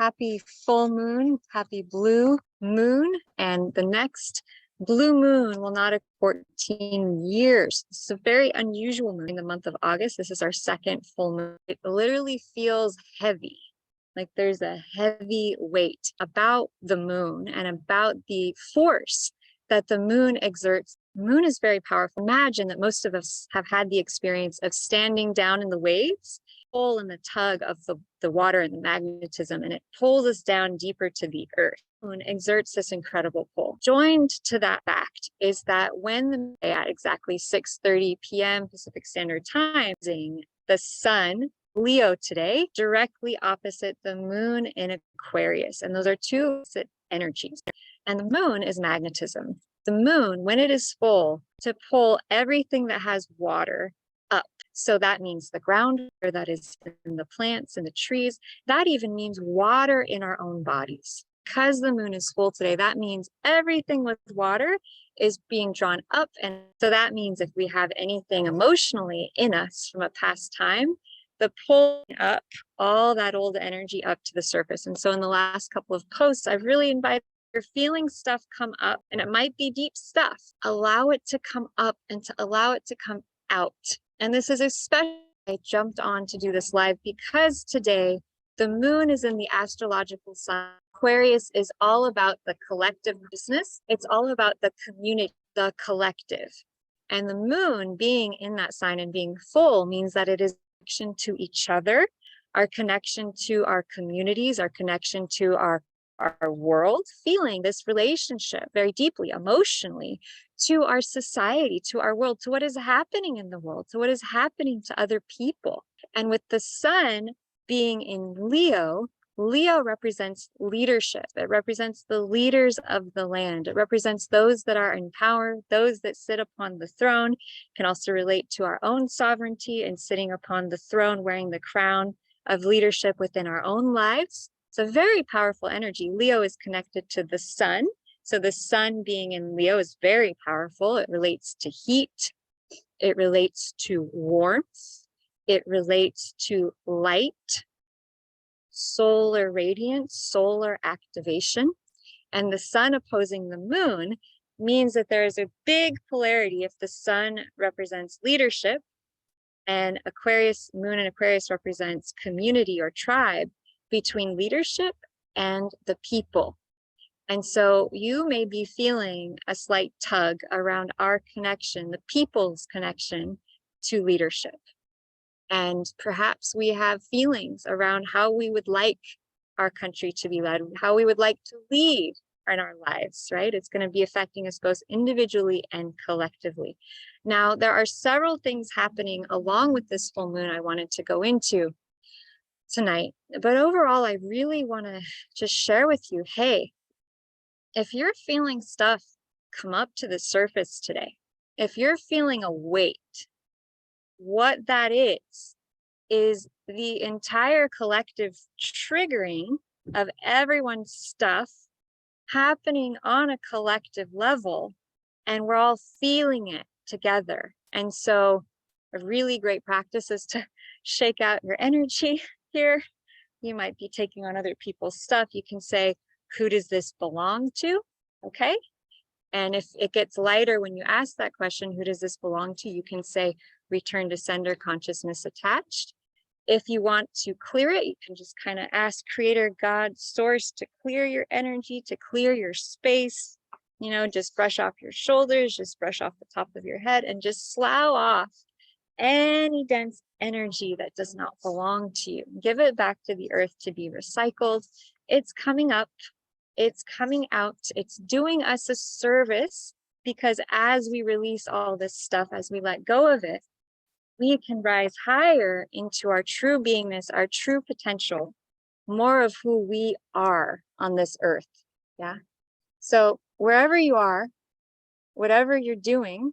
Happy full moon, happy blue moon. And the next blue moon will not have 14 years. This is a very unusual moon in the month of August. This is our second full moon. It literally feels heavy. Like there's a heavy weight about the moon and about the force that the moon exerts. Moon is very powerful. Imagine that most of us have had the experience of standing down in the waves, pull and the tug of the water and the magnetism, and it pulls us down deeper to the earth. Moon exerts this incredible pull. Joined to that fact is that when at exactly 6:30 p.m. Pacific Standard Time, the sun, Leo today, directly opposite the moon in Aquarius. And those are two opposite energies. And the moon is magnetism. The moon, when it is full, to pull everything that has water up. So that means the ground that is in the plants and the trees. That even means water in our own bodies. Because the moon is full today, that means everything with water is being drawn up. And so that means if we have anything emotionally in us from a past time, the pulling up all that old energy up to the surface. And so in the last couple of posts, I've really invited you're feeling stuff come up, and it might be deep stuff. Allow it to come up and to allow it to come out. And this is especially, I jumped on to do this live because today the moon is in the astrological sign. Aquarius is all about the collective business. It's all about the community, the collective. And the moon being in that sign and being full means that it is connection to each other, our connection to our communities, our connection to our world, feeling this relationship very deeply, emotionally, to our society, to our world, to what is happening in the world, to what is happening to other people. And with the sun being in Leo, Leo represents leadership. It represents the leaders of the land. It represents those that are in power, those that sit upon the throne. It can also relate to our own sovereignty and sitting upon the throne, wearing the crown of leadership within our own lives. It's a very powerful energy. Leo is connected to the sun. So the sun being in Leo is very powerful. It relates to heat. It relates to warmth. It relates to light, solar radiance, solar activation. And the sun opposing the moon means that there is a big polarity. If the sun represents leadership and Aquarius, moon and Aquarius represents community or tribe, between leadership and the people. And so you may be feeling a slight tug around our connection, the people's connection to leadership. And perhaps we have feelings around how we would like our country to be led, how we would like to lead in our lives, right? It's going to be affecting us both individually and collectively. Now, there are several things happening along with this full moon I wanted to go into tonight. But overall, I really want to just share with you, hey, if you're feeling stuff come up to the surface today, if you're feeling a weight, what that is the entire collective triggering of everyone's stuff happening on a collective level, and we're all feeling it together. And so a really great practice is to shake out your energy here. You might be taking on other people's stuff. You can say, who does this belong to? Okay. And if it gets lighter when you ask that question, who does this belong to? You can say, return to sender, consciousness attached. If you want to clear it, you can just kind of ask Creator, God, Source to clear your energy, to clear your space. You know, just brush off your shoulders, just brush off the top of your head, and just slough off any dense energy that does not belong to you. Give it back to the earth to be recycled. It's coming up. It's coming out. It's doing us a service, because as we release all this stuff, as we let go of it, we can rise higher into our true beingness, our true potential, more of who we are on this earth. Yeah. So wherever you are, whatever you're doing,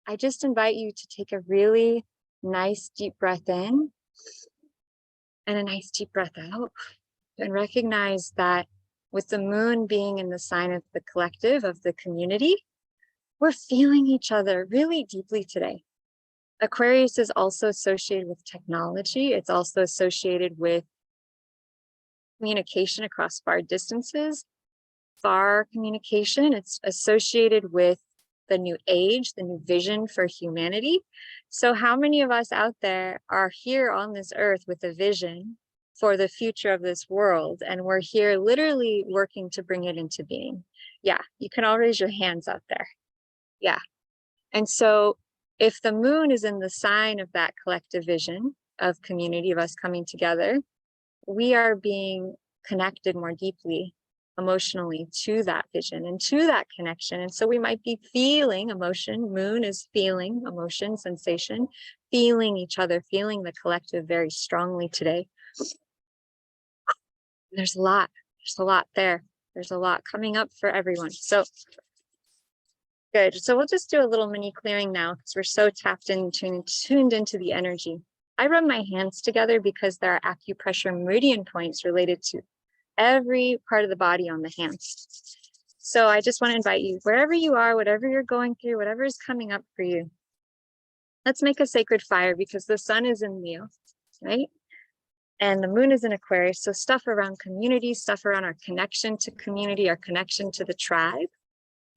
I just invite you to take a really nice deep breath in and a nice deep breath out, and recognize that with the moon being in the sign of the collective, of the community, we're feeling each other really deeply today. Aquarius is also associated with technology. It's also associated with communication across far distances, far communication. It's associated with the new age, the new vision for humanity. So how many of us out there are here on this earth with a vision for the future of this world? And we're here literally working to bring it into being. Yeah, you can all raise your hands out there. Yeah. And so if the moon is in the sign of that collective vision of community, of us coming together, we are being connected more deeply emotionally to that vision and to that connection. And so we might be feeling emotion. Moon is feeling emotion, sensation, feeling each other, feeling the collective very strongly today. There's a lot there. There's a lot coming up for everyone. So good. So we'll just do a little mini clearing now because we're so tapped into and tuned into the energy. I rub my hands together because there are acupressure meridian points related to every part of the body on the hands. So I just want to invite you, wherever you are, whatever you're going through, whatever is coming up for you, let's make a sacred fire because the sun is in Leo, right? And the moon is in Aquarius. So stuff around community, stuff around our connection to community, our connection to the tribe,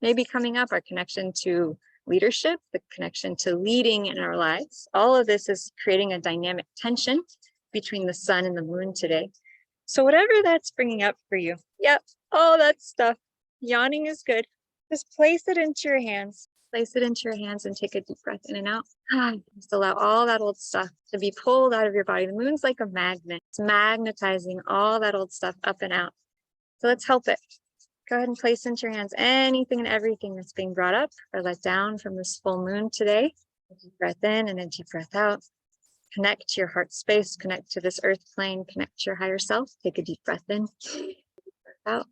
maybe coming up, our connection to leadership, the connection to leading in our lives. All of this is creating a dynamic tension between the sun and the moon today. So whatever that's bringing up for you, yep, all that stuff, yawning is good. Just place it into your hands. Place it into your hands and take a deep breath in and out. Just allow all that old stuff to be pulled out of your body. The moon's like a magnet. It's magnetizing all that old stuff up and out. So let's help it. Go ahead and place into your hands anything and everything that's being brought up or let down from this full moon today. A deep breath in and a deep breath out. Connect to your heart space, connect to this earth plane, connect to your higher self. Take a deep breath in, deep breath out.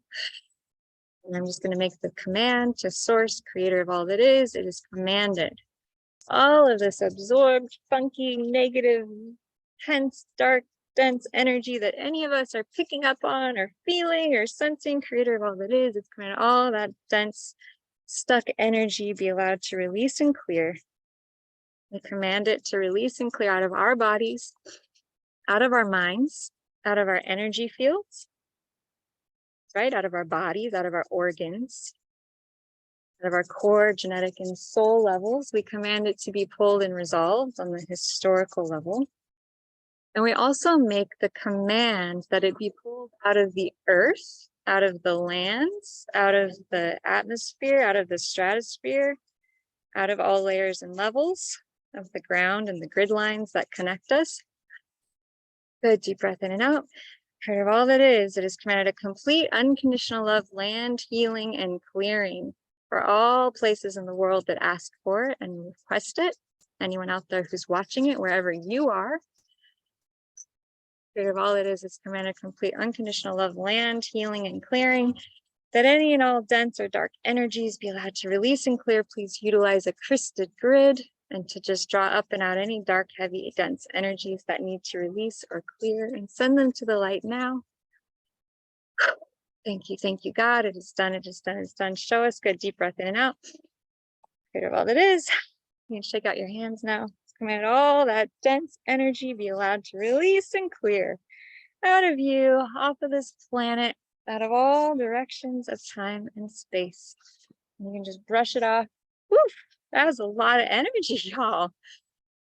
And I'm just going to make the command to source, creator of all that is. It is commanded. All of this absorbed, funky, negative, tense, dark, dense energy that any of us are picking up on or feeling or sensing, creator of all that is, it's commanded all that dense, stuck energy be allowed to release and clear. We command it to release and clear out of our bodies, out of our minds, out of our energy fields, right? Out of our bodies, out of our organs, out of our core, genetic, and soul levels. We command it to be pulled and resolved on the historical level. And we also make the command that it be pulled out of the earth, out of the lands, out of the atmosphere, out of the stratosphere, out of all layers and levels of the ground and the grid lines that connect us. Good, deep breath in and out. Part of all that is, it is commanded a complete unconditional love, land, healing, and clearing for all places in the world that ask for it and request it. Anyone out there who's watching it, wherever you are, part of all it is, it's commanded complete unconditional love, land, healing, and clearing. That any and all dense or dark energies be allowed to release and clear. Please utilize a crysted grid and to just draw up and out any dark, heavy, dense energies that need to release or clear and send them to the light now. Thank you, God. It is done, it is done, it's done. Show us. Good, deep breath in and out. Creator of all that is. You can shake out your hands now. Command all that dense energy be allowed to release and clear out of you, off of this planet, out of all directions of time and space. And you can just brush it off. Woof, that was a lot of energy, y'all.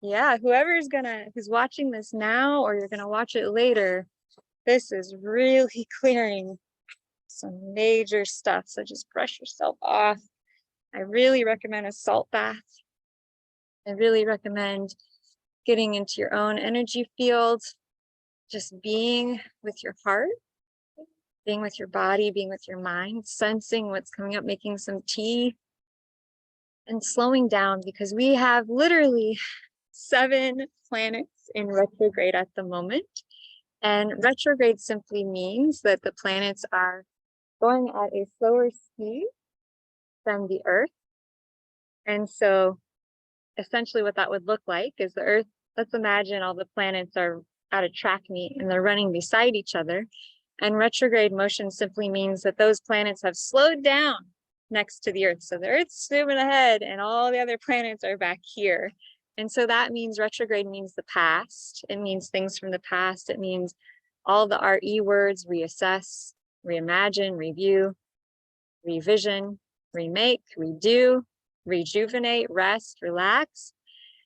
Yeah, who's watching this now, or you're gonna watch it later, this is really clearing some major stuff. So just brush yourself off. I really recommend a salt bath. I really recommend getting into your own energy field, just being with your heart, being with your body, being with your mind, sensing what's coming up, making some tea, and slowing down, because we have literally 7 planets in retrograde at the moment. And retrograde simply means that the planets are going at a slower speed than the Earth. And so essentially what that would look like is the Earth, let's imagine all the planets are at a track meet and they're running beside each other. And retrograde motion simply means that those planets have slowed down next to the Earth. So the Earth's moving ahead and all the other planets are back here. And so that means retrograde means the past. It means things from the past. It means all the RE words: reassess, reimagine, review, revision, remake, redo, rejuvenate, rest, relax.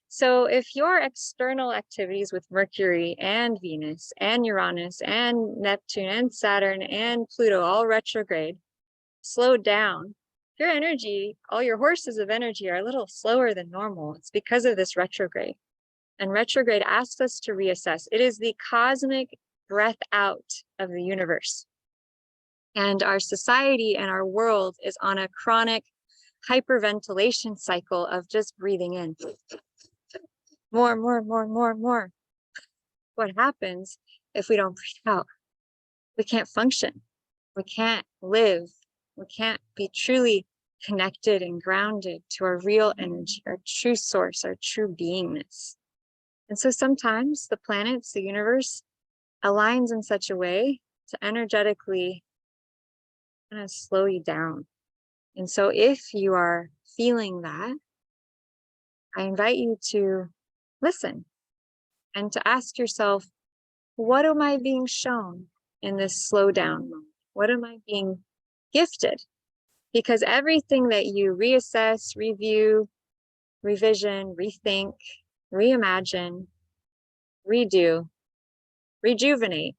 So if your external activities with Mercury and Venus and Uranus and Neptune and Saturn and Pluto all retrograde slowed down, your energy, all your horses of energy are a little slower than normal. It's because of this retrograde. And retrograde asks us to reassess. It is the cosmic breath out of the universe. And our society and our world is on a chronic hyperventilation cycle of just breathing in. More. What happens if we don't breathe out? We can't function. We can't live. We can't be truly connected and grounded to our real energy, our true source, our true beingness. And so sometimes the planets, the universe, aligns in such a way to energetically kind of slow you down. And so if you are feeling that, I invite you to listen and to ask yourself, what am I being shown in this slowdown moment? What am I being gifted? Because everything that you reassess, review, revision, rethink, reimagine, redo, rejuvenate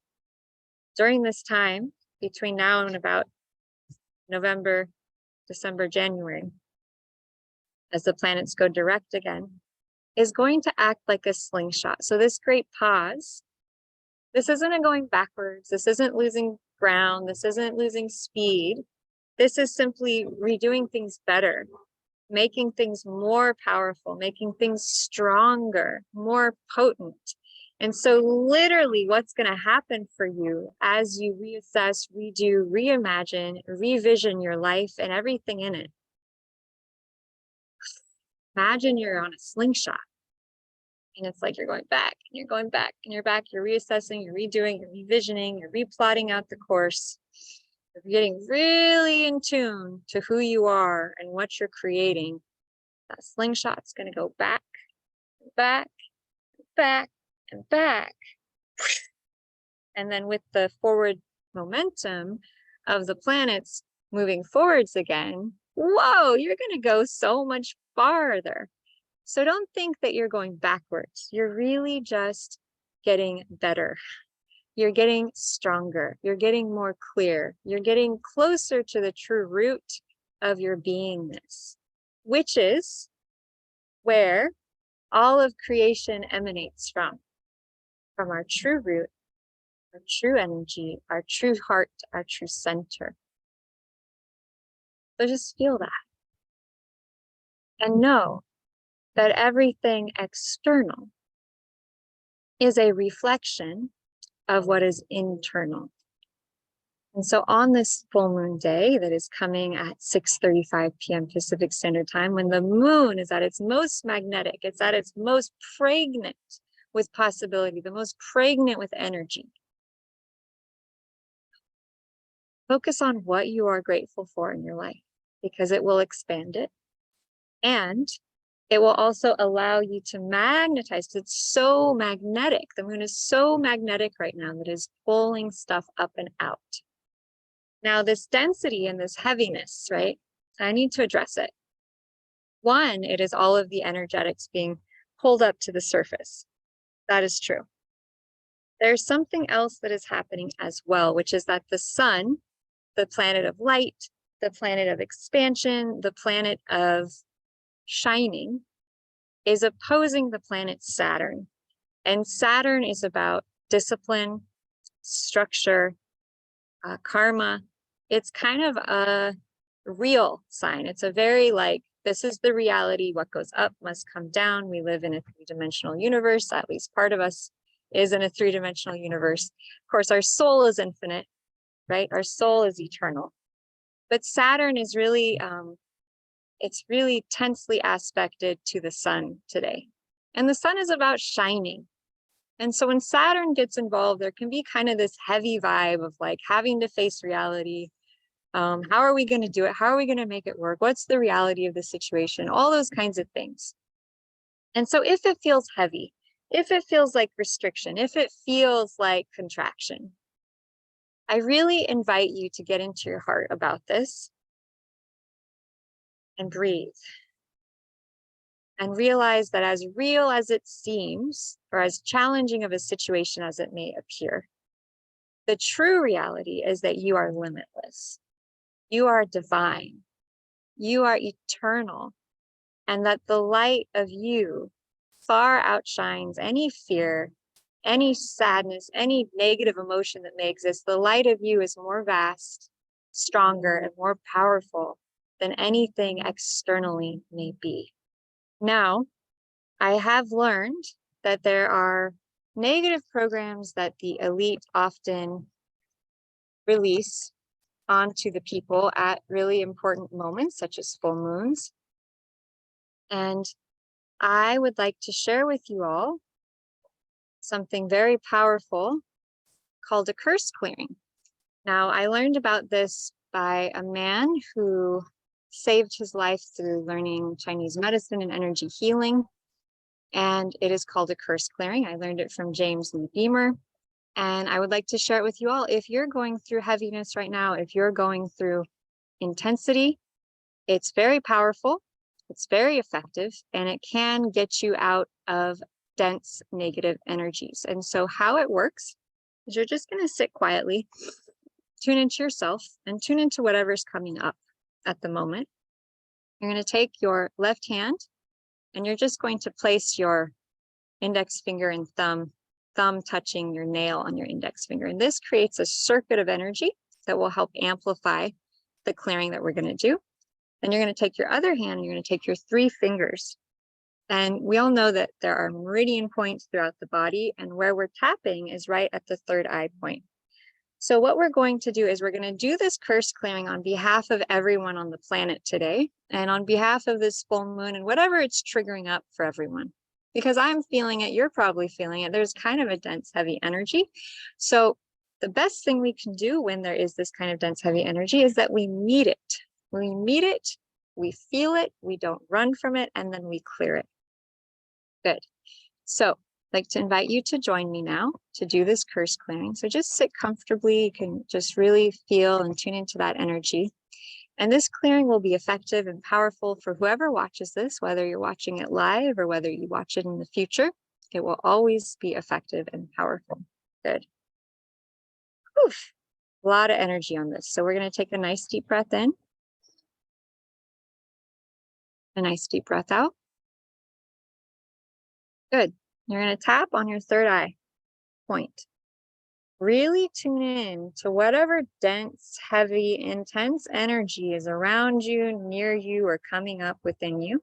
during this time between now and about November, December, January, as the planets go direct again, is going to act like a slingshot. So this great pause, this isn't a going backwards. This isn't losing ground. This isn't losing speed. This is simply redoing things better, making things more powerful, making things stronger, more potent. And so literally what's going to happen for you as you reassess, redo, reimagine, revision your life and everything in it. Imagine you're on a slingshot and it's like you're going back and you're going back and you're back, you're reassessing, you're redoing, you're revisioning, you're replotting out the course. You're getting really in tune to who you are and what you're creating. That slingshot's going to go back, back, back, and back. And then with the forward momentum of the planets moving forwards again, whoa, you're going to go so much farther. So don't think that you're going backwards. You're really just getting better. You're getting stronger. You're getting more clear. You're getting closer to the true root of your beingness, which is where all of creation emanates from our true root, our true energy, our true heart, our true center. So just feel that. And know that everything external is a reflection of what is internal. And so on this full moon day that is coming at 6:35 p.m. Pacific Standard Time, when the moon is at its most magnetic, it's at its most pregnant with possibility, the most pregnant with energy. Focus on what you are grateful for in your life, because it will expand it. And it will also allow you to magnetize. It's so magnetic. The moon is so magnetic right now that is pulling stuff up and out. Now, this density and this heaviness, right? I need to address it. One, it is all of the energetics being pulled up to the surface. That is true. There's something else that is happening as well, which is that the sun, the planet of light, the planet of expansion, the planet of shining, is opposing the planet Saturn. And Saturn is about discipline, structure, karma. It's kind of a real sign. It's a very like, this is the reality. What goes up must come down. We live in a three-dimensional universe. At least part of us is in a three-dimensional universe. Of course, our soul is infinite, right? Our soul is eternal. But Saturn is really, it's really tensely aspected to the sun today. And the sun is about shining. And so when Saturn gets involved, there can be kind of this heavy vibe of like having to face reality. How are we going to do it? How are we going to make it work? What's the reality of the situation? All those kinds of things. And so if it feels heavy, if it feels like restriction, if it feels like contraction, I really invite you to get into your heart about this and breathe. And realize that as real as it seems, or as challenging of a situation as it may appear, the true reality is that you are limitless. You are divine. You are eternal. And that the light of you far outshines any fear, any sadness, any negative emotion that may exist. The light of you is more vast, stronger, and more powerful than anything externally may be. Now, I have learned that there are negative programs that the elite often release onto the people at really important moments, such as full moons. And I would like to share with you all something very powerful called a curse clearing. Now, I learned about this by a man who saved his life through learning Chinese medicine and energy healing. And it is called a curse clearing. I learned it from James Lee Beamer. And I would like to share it with you all. If you're going through heaviness right now, if you're going through intensity, it's very powerful, it's very effective, and it can get you out of dense negative energies. And so how it works is you're just going to sit quietly, tune into yourself, and tune into whatever's coming up at the moment. You're going to take your left hand, and you're just going to place your index finger and thumb touching your nail on your index finger. And this creates a circuit of energy that will help amplify the clearing that we're going to do. Then you're going to take your other hand and you're going to take your 3 fingers. And we all know that there are meridian points throughout the body, and where we're tapping is right at the 3rd eye point. So what we're going to do is we're going to do this curse clearing on behalf of everyone on the planet today, and on behalf of this full moon and whatever it's triggering up for everyone. Because I'm feeling it, you're probably feeling it. There's kind of a dense, heavy energy. So the best thing we can do when there is this kind of dense, heavy energy is that we meet it. We meet it, we feel it, we don't run from it, and then we clear it. Good. So I'd like to invite you to join me now to do this curse clearing. So just sit comfortably. You can just really feel and tune into that energy. And this clearing will be effective and powerful for whoever watches this, whether you're watching it live or whether you watch it in the future. It will always be effective and powerful. Good. Oof. A lot of energy on this. So we're going to take a nice deep breath in. A nice deep breath out. Good. You're going to tap on your 3rd eye point. Really tune in to whatever dense, heavy, intense energy is around you, near you, or coming up within you.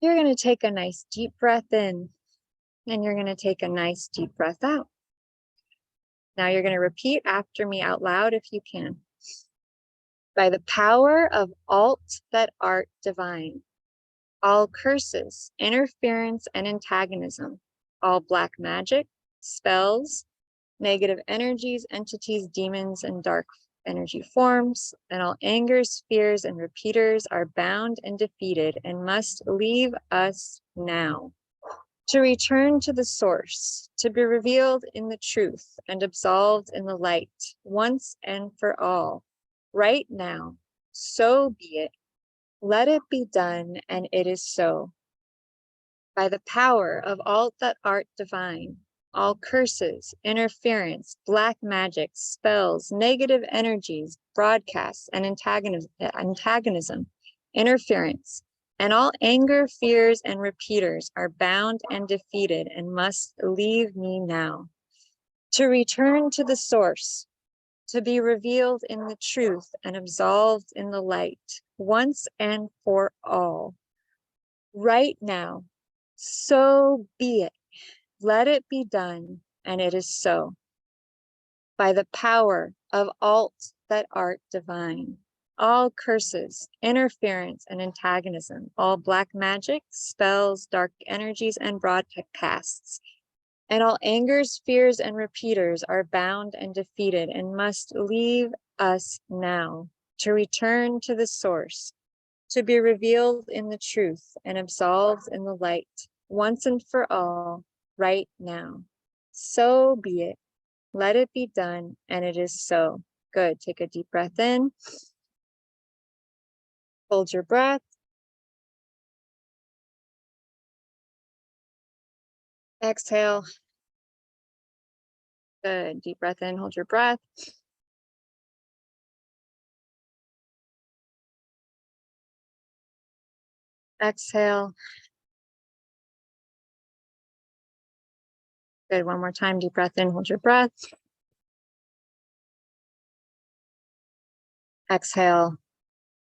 You're going to take a nice deep breath in, and you're going to take a nice deep breath out. Now you're going to repeat after me out loud if you can. By the power of alt that art divine, all curses, interference, and antagonism, all black magic, spells, negative energies, entities, demons, and dark energy forms, and all angers, fears, and repeaters are bound and defeated and must leave us now, to return to the source, to be revealed in the truth and absolved in the light, once and for all, right now. So be it. Let it be done, and it is so. By the power of all that art divine, all curses, interference, black magic, spells, negative energies, broadcasts, and antagonism, interference, and all anger, fears, and repeaters are bound and defeated and must leave me now, to return to the source, to be revealed in the truth and absolved in the light, once and for all, right now. So be it. Let it be done, and it is so. By the power of alt that art divine, all curses, interference, and antagonism, all black magic, spells, dark energies, and broadcasts, and all angers, fears, and repeaters are bound and defeated and must leave us now, to return to the source, to be revealed in the truth and absolved in the light, once and for all, right now. So be it. Let it be done, and it is so. Good. Take a deep breath in. Hold your breath. Exhale. Good. Deep breath in. Hold your breath. Exhale. Good. One more time. Deep breath in. Hold your breath. Exhale.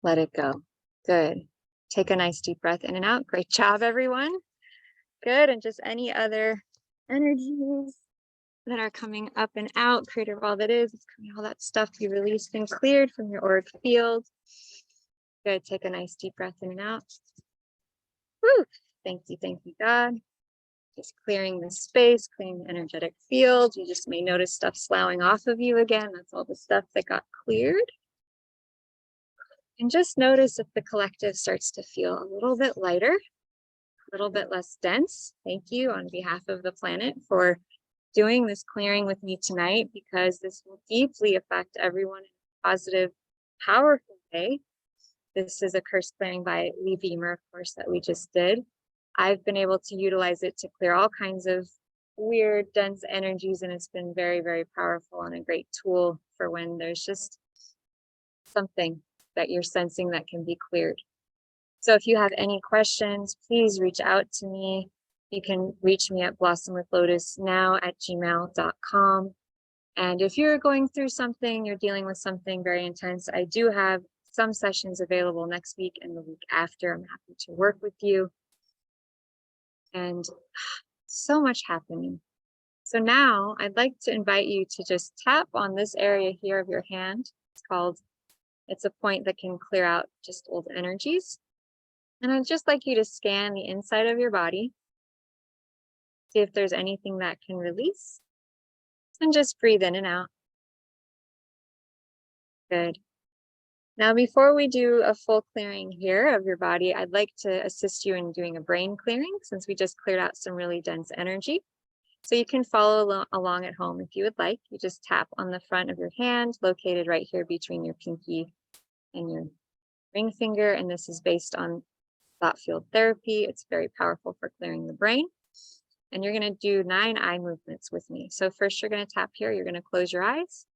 Let it go. Good. Take a nice deep breath in and out. Great job, everyone. Good. And just any other energies that are coming up and out, creative all that is, it's coming, all that stuff be released and cleared from your auric field. Good. Take a nice deep breath in and out. Woo. Thank you, God. Just clearing the space, clearing the energetic field. You just may notice stuff sloughing off of you again. That's all the stuff that got cleared. And just notice if the collective starts to feel a little bit lighter, a little bit less dense. Thank you on behalf of the planet for doing this clearing with me tonight, because this will deeply affect everyone in a positive, powerful way. This is a curse clearing by Lee Beamer, of course, that we just did. I've been able to utilize it to clear all kinds of weird, dense energies, and it's been very, very powerful and a great tool for when there's just something that you're sensing that can be cleared. So if you have any questions, please reach out to me. You can reach me at blossomwithlotusnow@gmail.com. And if you're going through something, you're dealing with something very intense, I do have some sessions available next week and the week after. I'm happy to work with you. And so much happening. So now I'd like to invite you to just tap on this area here of your hand. It's a point that can clear out just old energies. And I'd just like you to scan the inside of your body. See if there's anything that can release. And just breathe in and out. Good. Now, before we do a full clearing here of your body, I'd like to assist you in doing a brain clearing, since we just cleared out some really dense energy. So you can follow along at home if you would like. You just tap on the front of your hand, located right here between your pinky and your ring finger. And this is based on thought field therapy. It's very powerful for clearing the brain. And you're going to do 9 eye movements with me. So first you're going to tap here. You're going to close your eyes.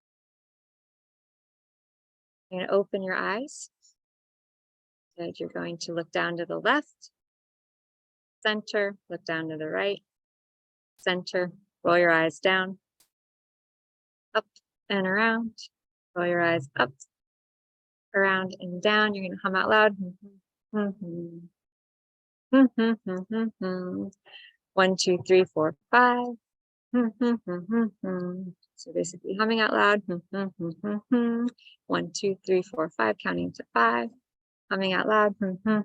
You're going to open your eyes. Good. You're going to look down to the left, center, look down to the right, center, roll your eyes down, up and around, roll your eyes up, around and down. You're going to hum out loud. 1, 2, 3, 4, 5. So basically humming out loud. 1, 2, 3, 4, 5, counting to 5. Humming out loud. Good.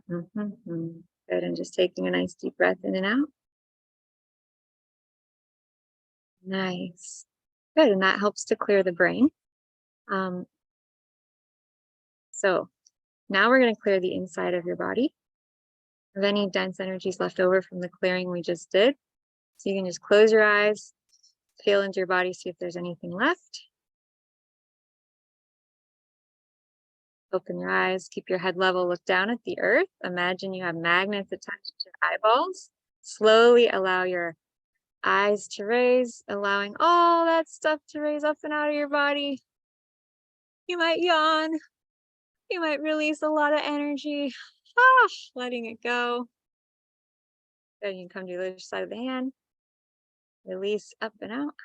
And just taking a nice deep breath in and out. Nice. Good. And that helps to clear the brain. So now we're going to clear the inside of your body of any dense energies left over from the clearing we just did. So you can just close your eyes, feel into your body, see if there's anything left. Open your eyes, keep your head level, look down at the earth. Imagine you have magnets attached to your eyeballs. Slowly allow your eyes to raise, allowing all that stuff to raise up and out of your body. You might yawn. You might release a lot of energy. Letting it go. Then you can come to the other side of the hand. Release up and out.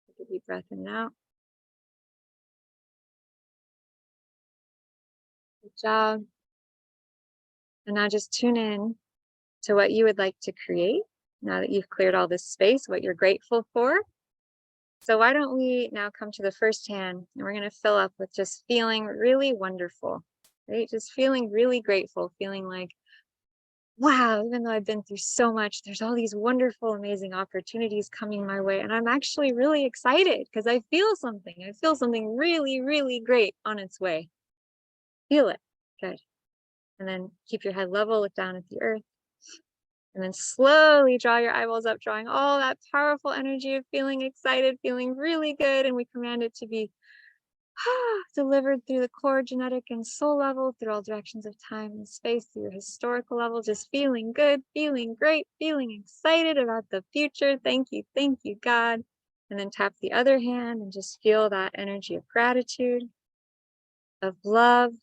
Take a deep breath in and out. Good job. And now just tune in to what you would like to create now that you've cleared all this space, what you're grateful for. So why don't we now come to the first hand, and we're going to fill up with just feeling really wonderful, right? Just feeling really grateful, feeling like, wow, even though I've been through so much, there's all these wonderful, amazing opportunities coming my way. And I'm actually really excited because I feel something. I feel something really, really great on its way. Feel it. Good. And then keep your head level, look down at the earth. And then slowly draw your eyeballs up, drawing all that powerful energy of feeling excited, feeling really good. And we command it to be delivered through the core, genetic, and soul level, through all directions of time and space, through your historical level, just feeling good, feeling great, feeling excited about the future. Thank you, God. And then tap the other hand and just feel that energy of gratitude, of love,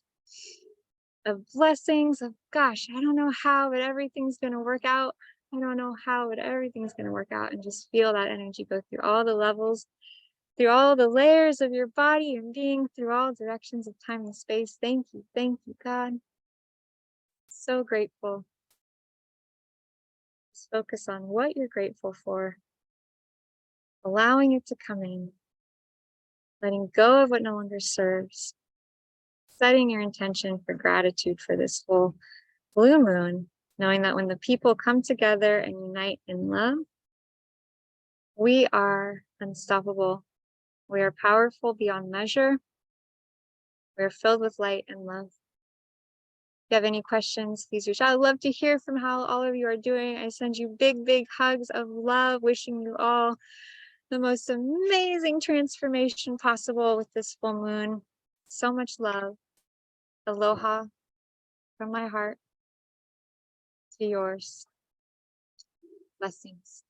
of blessings, of gosh, I don't know how, but everything's going to work out. I don't know how, but everything's going to work out. And just feel that energy go through all the levels, through all the layers of your body and being, through all directions of time and space. Thank you, God. So grateful. Just focus on what you're grateful for, allowing it to come in, letting go of what no longer serves, setting your intention for gratitude for this full blue moon, knowing that when the people come together and unite in love, we are unstoppable. We are powerful beyond measure. We are filled with light and love. If you have any questions, please reach out. I'd love to hear from how all of you are doing. I send you big, big hugs of love, wishing you all the most amazing transformation possible with this full moon. So much love. Aloha from my heart to yours. Blessings.